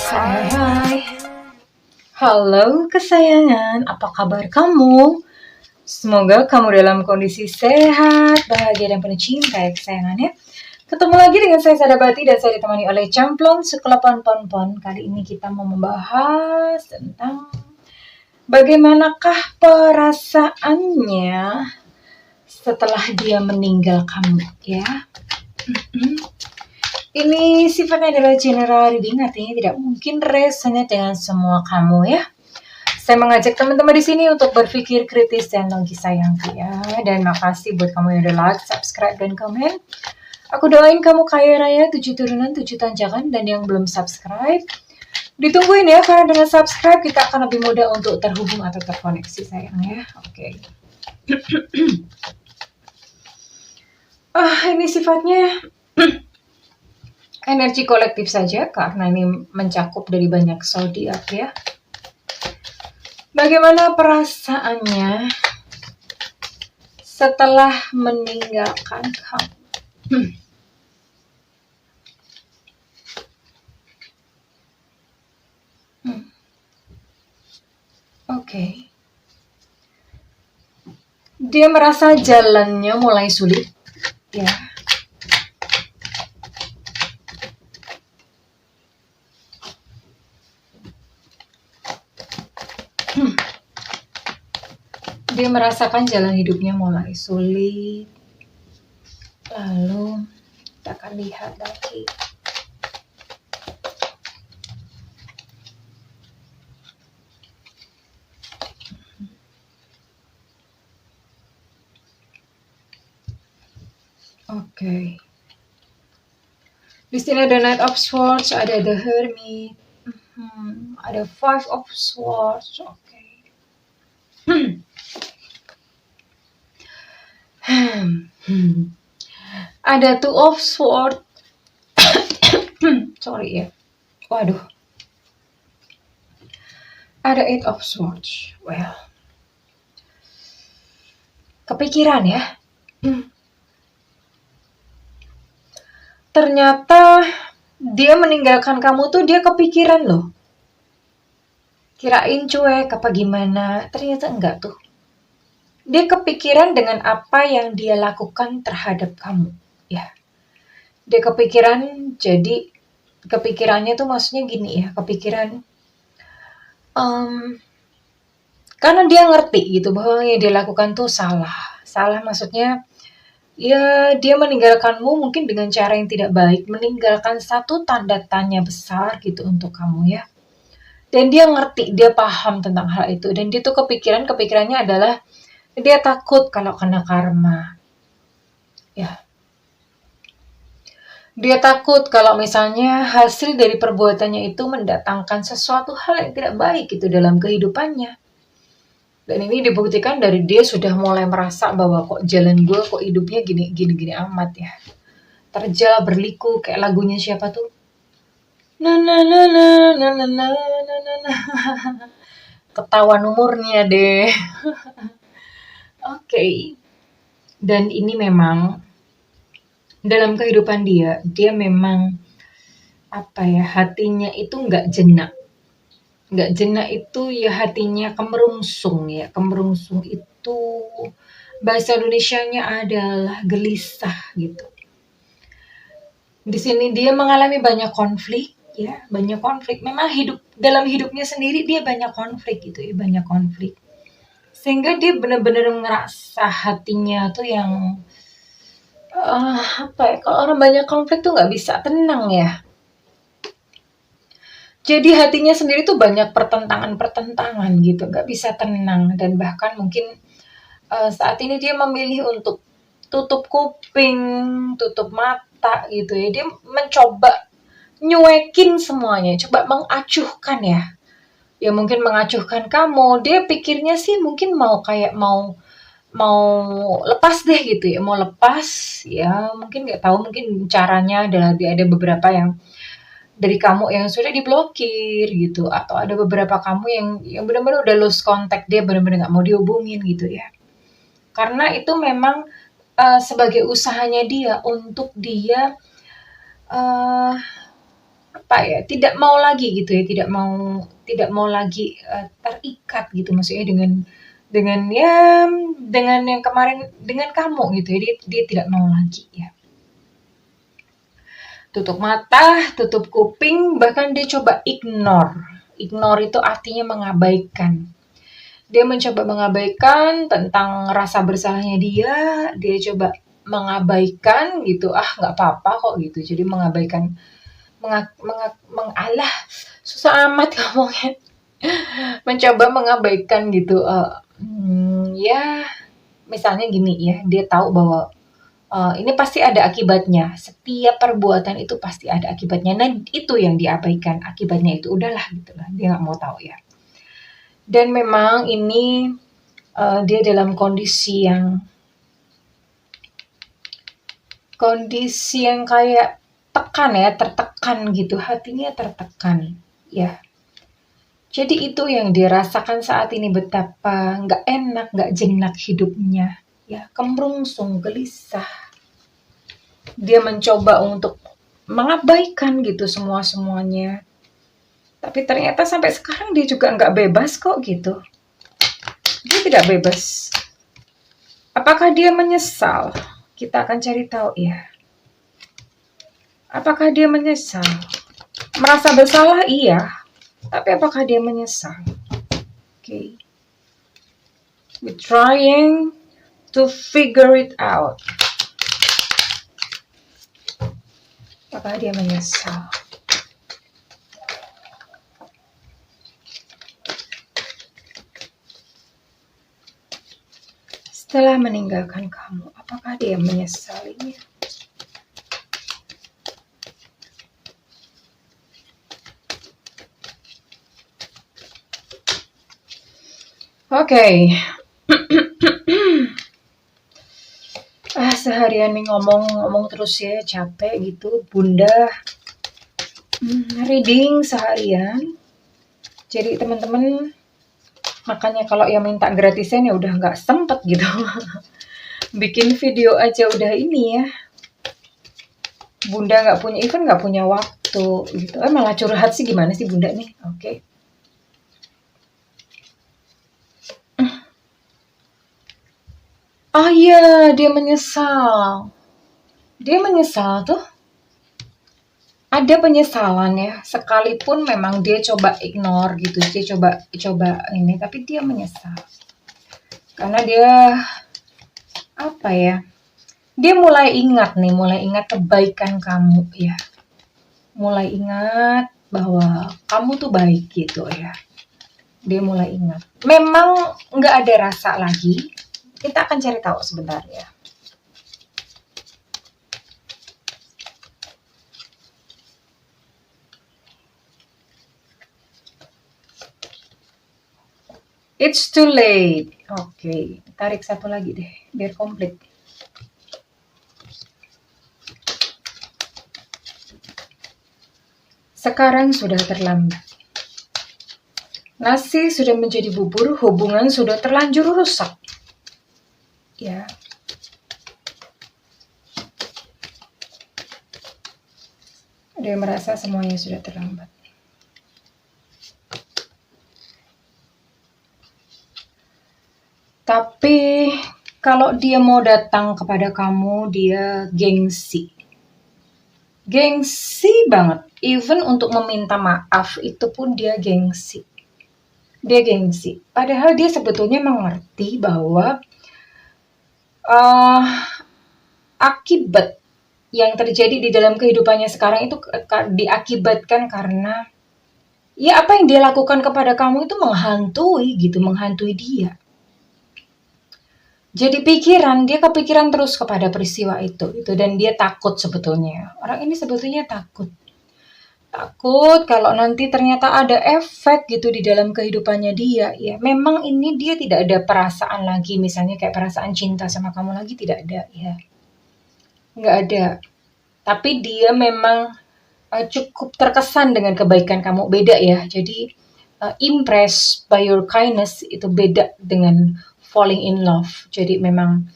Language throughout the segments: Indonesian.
Hai, halo kesayangan, apa kabar kamu? Semoga kamu dalam kondisi sehat, bahagia, dan penuh cinta ya kesayangannya. Ketemu lagi dengan saya Sadabati dan saya ditemani oleh Camplon Sekolah Pon. Kali ini kita mau membahas tentang bagaimanakah perasaannya setelah dia meninggal kamu ya. Ini sifatnya adalah general reading, artinya tidak mungkin resonate dengan semua kamu ya. Saya mengajak teman-teman di sini untuk berpikir kritis dan logis sayangku ya. Dan makasih buat kamu yang udah like, subscribe, dan komen. Aku doain kamu kaya raya, 7 turunan, 7 tanjakan, dan yang belum subscribe, ditungguin ya, karena dengan subscribe kita akan lebih mudah untuk terhubung atau terkoneksi sayang ya. Oke. Ini sifatnya energi kolektif saja karena ini mencakup dari banyak zodiak ya. Bagaimana perasaannya setelah meninggalkan kamu? Oke. Dia merasa jalannya mulai sulit ya. Dia merasakan jalan hidupnya mulai sulit. Lalu kita akan lihat lagi. Oke. Di sini ada Knight of Swords, ada The Hermit, ada Five of Swords. Oke. Ada Two of Swords. Sorry ya. Waduh. Ada Eight of Swords. Well. Kepikiran ya. Ternyata dia meninggalkan kamu tuh dia kepikiran loh. Kirain cuek apa gimana. Ternyata enggak tuh. Dia kepikiran dengan apa yang dia lakukan terhadap kamu. Ya. Dia kepikiran, jadi kepikirannya tuh maksudnya gini ya, kepikiran karena dia ngerti gitu bahwa yang dia lakukan tuh salah maksudnya ya dia meninggalkanmu mungkin dengan cara yang tidak baik, meninggalkan satu tanda tanya besar gitu untuk kamu ya. Dan dia ngerti, dia paham tentang hal itu, dan dia tuh kepikirannya adalah dia takut kalau kena karma ya. Dia takut kalau misalnya hasil dari perbuatannya itu mendatangkan sesuatu hal yang tidak baik gitu dalam kehidupannya. Dan ini dibuktikan dari dia sudah mulai merasa bahwa kok jalan gue, kok hidupnya gini amat ya. Terjal berliku kayak lagunya siapa tuh? Na na na na na na na na na na. Ketahuan umurnya deh. Oke. Dan ini memang dalam kehidupan dia memang apa ya, hatinya itu nggak jenak itu ya, hatinya kemerungsung ya. Kemerungsung itu bahasa Indonesianya adalah gelisah gitu. Di sini dia mengalami banyak konflik ya, banyak konflik. Memang dalam hidupnya sendiri dia banyak konflik gitu ya, banyak konflik. Sehingga dia benar-benar ngerasa hatinya tuh yang apa ya, kalau orang banyak konflik tuh nggak bisa tenang ya. Jadi hatinya sendiri tuh banyak pertentangan gitu, nggak bisa tenang, dan bahkan mungkin saat ini dia memilih untuk tutup kuping, tutup mata gitu ya. Dia mencoba nyuekin semuanya, coba mengacuhkan ya. Ya mungkin mengacuhkan kamu, dia pikirnya sih mungkin mau lepas deh gitu ya, mau lepas ya, mungkin nggak tahu, mungkin caranya adalah dia ada beberapa yang dari kamu yang sudah diblokir gitu, atau ada beberapa kamu yang benar-benar udah lose contact, dia benar-benar nggak mau dihubungin gitu ya, karena itu memang sebagai usahanya dia untuk dia tidak mau lagi gitu ya, tidak mau lagi terikat gitu, maksudnya dengan ya dengan yang kemarin dengan kamu gitu ya, dia tidak mau lagi ya. Tutup mata, tutup kuping, bahkan dia coba ignore. Ignore itu artinya mengabaikan. Dia mencoba mengabaikan tentang rasa bersalahnya dia coba mengabaikan gitu, nggak apa-apa kok gitu. Jadi mengabaikan, mengalah, susah amat ngomongnya. Mencoba mengabaikan gitu, ya misalnya gini ya, dia tahu bahwa ini pasti ada akibatnya. Setiap perbuatan itu pasti ada akibatnya. Nah, itu yang diabaikan. Akibatnya itu udahlah gitu lah. Dia nggak mau tahu ya. Dan memang ini dia dalam kondisi yang kayak tertekan gitu. Hatinya tertekan ya. Jadi itu yang dirasakan saat ini, betapa nggak enak, nggak jenak hidupnya. Ya, kemerungsung, gelisah. Dia mencoba untuk mengabaikan gitu semuanya. Tapi ternyata sampai sekarang dia juga nggak bebas kok gitu. Dia tidak bebas. Apakah dia menyesal? Kita akan cari tahu ya. Apakah dia menyesal? Merasa bersalah iya. Tapi apakah dia menyesal? Okay. We're trying to figure it out. Apakah dia menyesal? Setelah meninggalkan kamu, apakah dia menyesalinya? Oke. Seharian nih ngomong terus ya, capek gitu, bunda. Reading seharian. Jadi teman-teman, makanya kalau yang minta gratisan ya udah nggak sempet gitu. Bikin video aja udah ini ya. Bunda nggak punya waktu gitu. Malah curhat sih, gimana sih bunda nih? Oke. Oh iya, dia menyesal. Dia menyesal tuh. Ada penyesalan ya, sekalipun memang dia coba ignore gitu, dia coba ini, tapi dia menyesal. Karena dia dia mulai ingat kebaikan kamu ya. Mulai ingat bahwa kamu tuh baik gitu ya. Dia mulai ingat. Memang nggak ada rasa lagi. Kita akan cari tahu sebentar ya. It's too late. Oke, tarik satu lagi deh, biar komplit. Sekarang sudah terlambat. Nasi sudah menjadi bubur, hubungan sudah terlanjur rusak. Ya. Dia merasa semuanya sudah terlambat. Tapi kalau dia mau datang kepada kamu, dia gengsi. Gengsi banget. Even untuk meminta maaf itu pun dia gengsi. Dia gengsi. Padahal dia sebetulnya mengerti bahwa akibat yang terjadi di dalam kehidupannya sekarang itu diakibatkan karena ya apa yang dia lakukan kepada kamu itu menghantui dia. Jadi dia kepikiran terus kepada peristiwa itu dan dia takut sebetulnya. Orang ini sebetulnya takut kalau nanti ternyata ada efek gitu di dalam kehidupannya dia. Ya, memang ini dia tidak ada perasaan lagi, misalnya kayak perasaan cinta sama kamu lagi, tidak ada ya. Nggak ada. Tapi dia memang cukup terkesan dengan kebaikan kamu, beda ya. Jadi impressed by your kindness itu beda dengan falling in love. Jadi memang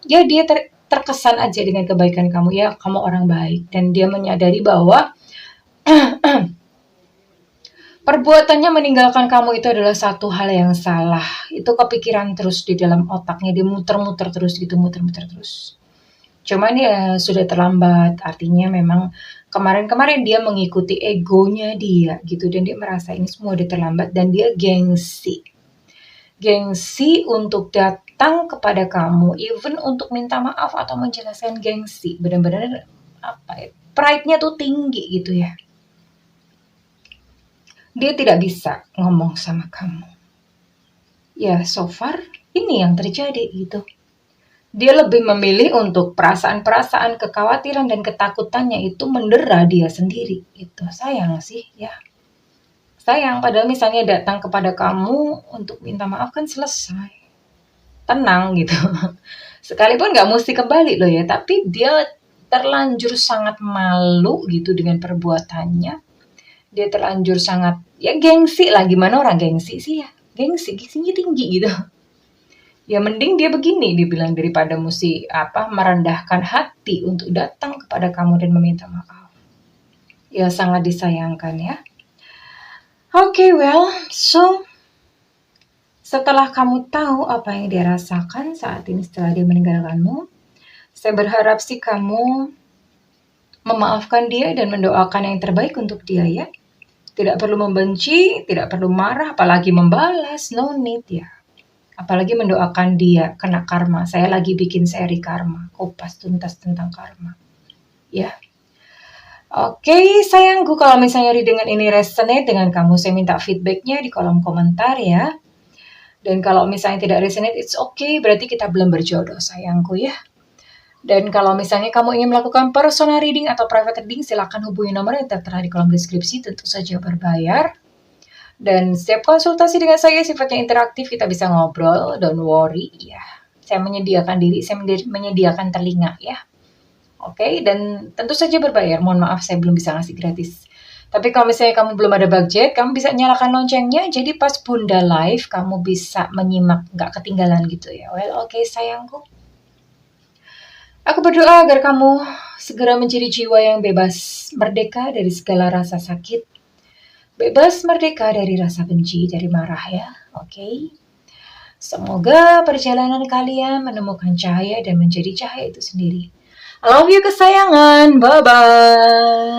ya dia terkesan aja dengan kebaikan kamu, ya kamu orang baik, dan dia menyadari bahwa perbuatannya meninggalkan kamu itu adalah satu hal yang salah. Itu kepikiran terus di dalam otaknya, dia muter-muter terus gitu, muter-muter terus. Cuman ya sudah terlambat, artinya memang kemarin-kemarin dia mengikuti egonya dia gitu, dan dia merasa ini semua udah terlambat, dan dia gengsi. Gengsi untuk datang kepada kamu, even untuk minta maaf atau menjelaskan, gengsi. Benar-benar apa ya, pride-nya tuh tinggi gitu ya. Dia tidak bisa ngomong sama kamu. Ya, so far ini yang terjadi gitu. Dia lebih memilih untuk perasaan-perasaan kekhawatiran dan ketakutannya itu mendera dia sendiri. Itu sayang sih ya. Sayang, padahal misalnya datang kepada kamu untuk minta maaf kan selesai. Tenang gitu. Sekalipun gak mesti kembali loh ya, tapi dia terlanjur sangat malu gitu dengan perbuatannya. Dia terlanjur sangat, ya gengsi lah, gimana orang gengsi sih ya. Gengsinya tinggi gitu. Ya mending dia begini, dibilang, daripada mesti merendahkan hati untuk datang kepada kamu dan meminta maaf. Ya sangat disayangkan ya. Okay, well, so setelah kamu tahu apa yang dia rasakan saat ini setelah dia meninggalkanmu, saya berharap sih kamu memaafkan dia dan mendoakan yang terbaik untuk dia ya. Tidak perlu membenci, tidak perlu marah, apalagi membalas, no need ya. Apalagi mendoakan dia kena karma. Saya lagi bikin seri karma, kupas tuntas tentang karma. Ya. Oke, sayangku, kalau misalnya dengan ini resonate dengan kamu, saya minta feedbacknya di kolom komentar ya. Dan kalau misalnya tidak resonate, it's okay, berarti kita belum berjodoh, sayangku ya. Dan kalau misalnya kamu ingin melakukan personal reading atau private reading, silakan hubungi nomor yang tertera di kolom deskripsi, tentu saja berbayar. Dan setiap konsultasi dengan saya sifatnya interaktif, kita bisa ngobrol, don't worry ya. Saya menyediakan diri, saya menyediakan telinga ya. Oke, dan tentu saja berbayar. Mohon maaf saya belum bisa ngasih gratis. Tapi kalau misalnya kamu belum ada budget, kamu bisa nyalakan loncengnya, jadi pas Bunda live kamu bisa menyimak, nggak ketinggalan gitu ya. Well, oke, sayangku. Aku berdoa agar kamu segera menjadi jiwa yang bebas, merdeka dari segala rasa sakit, bebas merdeka dari rasa benci, dari marah ya, oke? Semoga perjalanan kalian menemukan cahaya dan menjadi cahaya itu sendiri. I love you kesayangan, bye-bye!